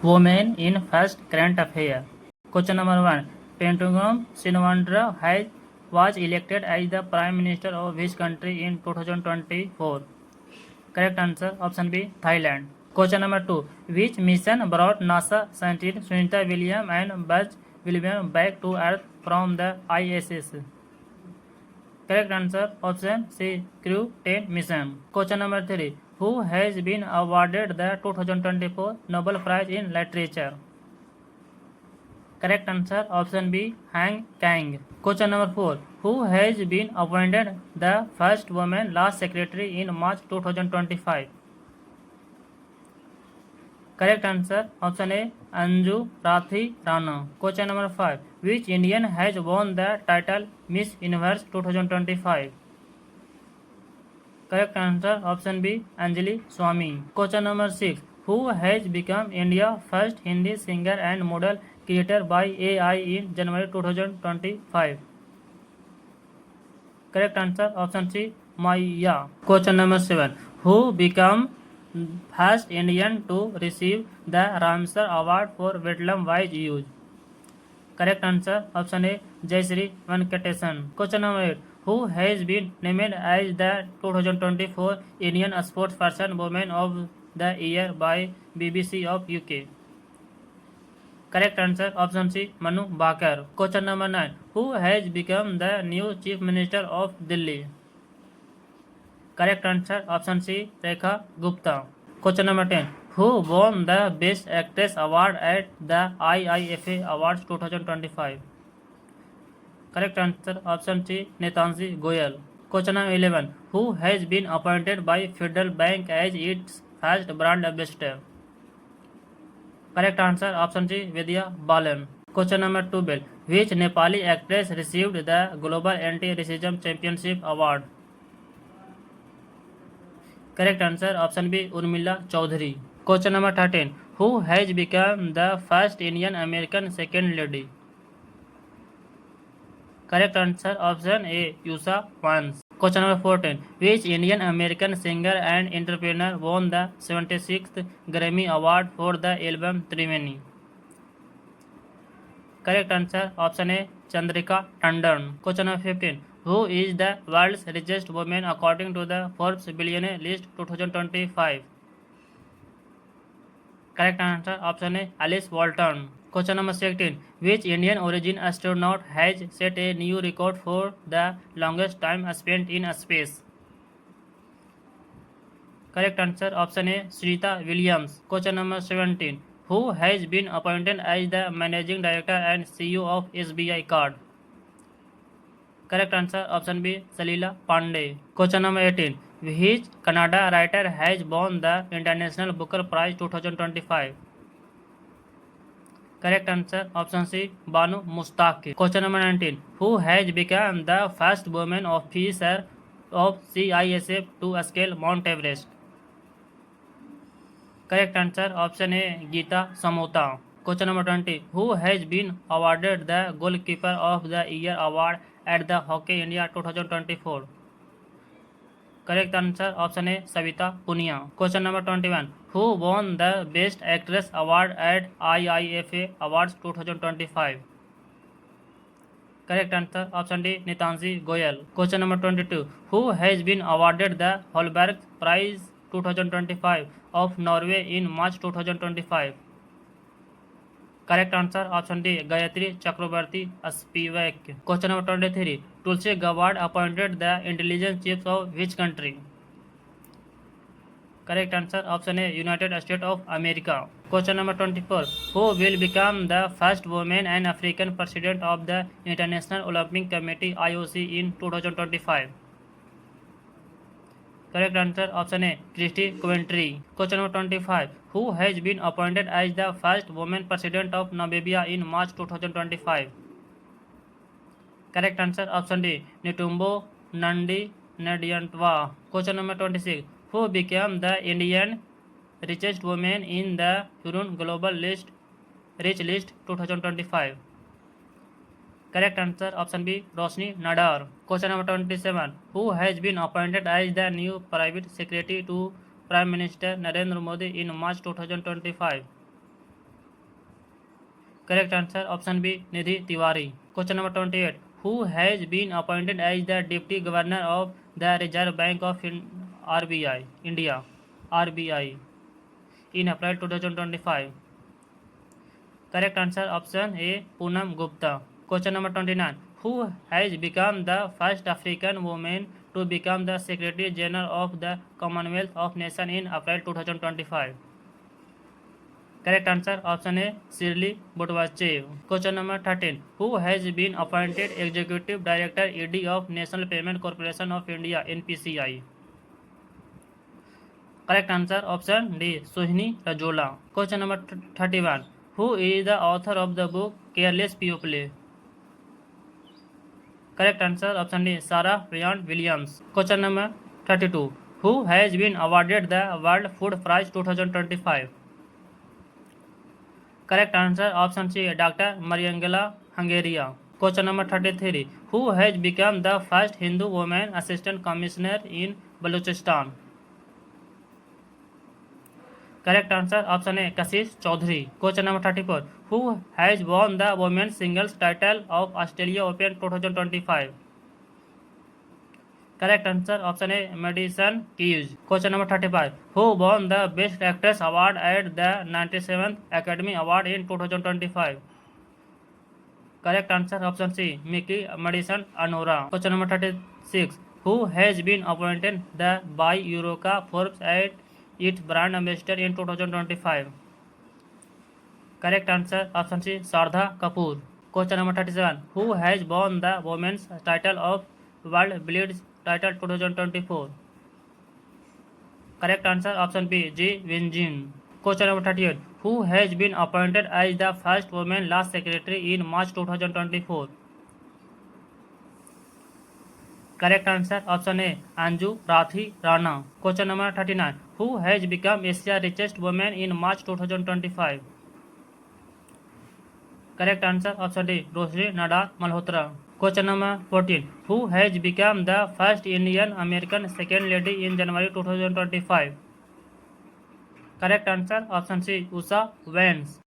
Women in first current affair. Question number 1. Pentagon Shinawatra was elected as the Prime Minister of which country in 2024? Correct answer option B, Thailand. Question number 2. Which mission brought NASA scientist Sunita Williams and Buzz Williams back to Earth from the ISS? Correct answer option C, Crew 10 mission. Question number 3. Who has been awarded the 2024 Nobel Prize in Literature? Correct answer option B, Han Kang. Question number 4. Who has been appointed the first woman Law Secretary in March 2025? Correct answer option A, Anju Rathi Rana. Question number 5. Which Indian has won the title Miss Universe 2025? Correct answer option B, Anjali Swami. Question number 6. Who has become India's first Hindi singer and model created by AI in January 2025? Correct answer option C, Maya. Question number 7. Who became first Indian to receive the Ramsar Award for wetland wise use? Correct answer option A, Jayashree Venkatesan. Question number 8. Who has been named as the 2024 Indian Sportsperson Woman of the Year by BBC of UK? Correct answer option C, Manu Bakar. Question number 9. Who has become the new Chief Minister of Delhi? Correct answer option C, Rekha Gupta. Question number 10. Who won the Best Actress Award at the IIFA Awards 2025? Correct answer option C, Netanji Goyal. Question number 11. Who has been appointed by Federal Bank as its first brand ambassador? Correct answer option C, Vidya Balan. Question number 12. Which Nepali actress received the Global Anti-Racism Championship Award? Correct answer option B, Urmila Chaudhary. Question number 13. Who has become the first Indian American second lady? Correct answer option A, Usha Vance. Question number 14. Which Indian American singer and entrepreneur won the 76th Grammy Award for the album Trimeni? Correct answer option A, Chandrika Tandon. Question number 15. Who is the world's richest woman according to the Forbes Billionaire List 2025? Correct answer option A, Alice Walton. Question number 16. Which Indian origin astronaut has set a new record for the longest time spent in space? Correct answer option A, Sunita Williams. Question number 17. Who has been appointed as the managing director and CEO of SBI Card? Correct answer option B, Salila Pandey. Question number 18. Which Kannada writer has won the International Booker Prize 2025? Correct answer option C, Banu Mustaki. Question number 19. Who has become the first woman officer of CISF to scale Mount Everest? Correct answer option A, Geeta Samota. Question number 20. Who has been awarded the Goalkeeper of the Year award at the Hockey India 2024? Correct answer option A, Savita Punia. Question number 21. Who won the Best Actress Award at IIFA Awards 2025? Correct answer option D, Netanji Goyal. Question number 22. Who has been awarded the Holberg Prize 2025 of Norway in March 2025? Correct answer option D, Gayatri Chakrabarti Spivak. Question number 23. Tulsi Gabbard appointed the intelligence chiefs of which country? Correct answer option A, United States of America. Question number 24. Who will become the first woman and African president of the International Olympic Committee IOC in 2025? Correct answer option A, Christy Coventry. Question number 25. Who has been appointed as the first woman president of Namibia in March 2025? Correct answer option D, Netumbo Nandi Nadiantwa. Question number 26. Who became the Indian richest woman in the Hurun Global Rich List 2025? Correct answer option B, Roshni Nadar. Question number 27. Who has been appointed as the new private secretary to Prime Minister Narendra Modi in March 2025? Correct answer option B, Nidhi Tiwari. Question number 28. Who has been appointed as the Deputy Governor of the Reserve Bank of RBI, India, RBI, in April 2025? Correct answer option A, Poonam Gupta. Question number 29. Who has become the first African woman to become the Secretary General of the Commonwealth of Nations in April 2025? Correct answer option A, Shirley Butwachev. Question number 13. Who has been appointed Executive Director ED of National Payment Corporation of India, NPCI? Correct answer option D, Sohini Rajola. Question number 31. Who is the author of the book Careless People? Correct answer option D, Sarah Bryant Williams. Question number 32. Who has been awarded the World Food Prize 2025? Correct answer option C, Dr. Mariangela Hungaria. Question number 33. Who has become the first Hindu woman assistant commissioner in Balochistan? Correct answer option A, Kashish Chaudhary. Question number 34. Who has won the women's singles title of Australia Open 2025? Correct answer option A, Madison Keys. Question number 35. Who won the Best Actress Award at the 97th Academy Award in 2025? Correct answer option C, Mickey Madison Anora. Question number 36. Who has been appointed the by Eureka Forbes as its brand ambassador in 2025? Correct answer option C, Shraddha Kapoor. Question number 37. Who has won the women's title of World Blitz title 2024? Correct answer option B, Ji Wenjin. Question number 38. Who has been appointed as the first woman law secretary in March 2024? Correct answer option A, Anju Rathi Rana. Question number 39. Who has become Asia's richest woman in March 2025? Correct answer option D, Roshni Nadar Malhotra. Question number 14. Who has become the first Indian American second lady in January 2025? Correct answer option C, Usha Vance.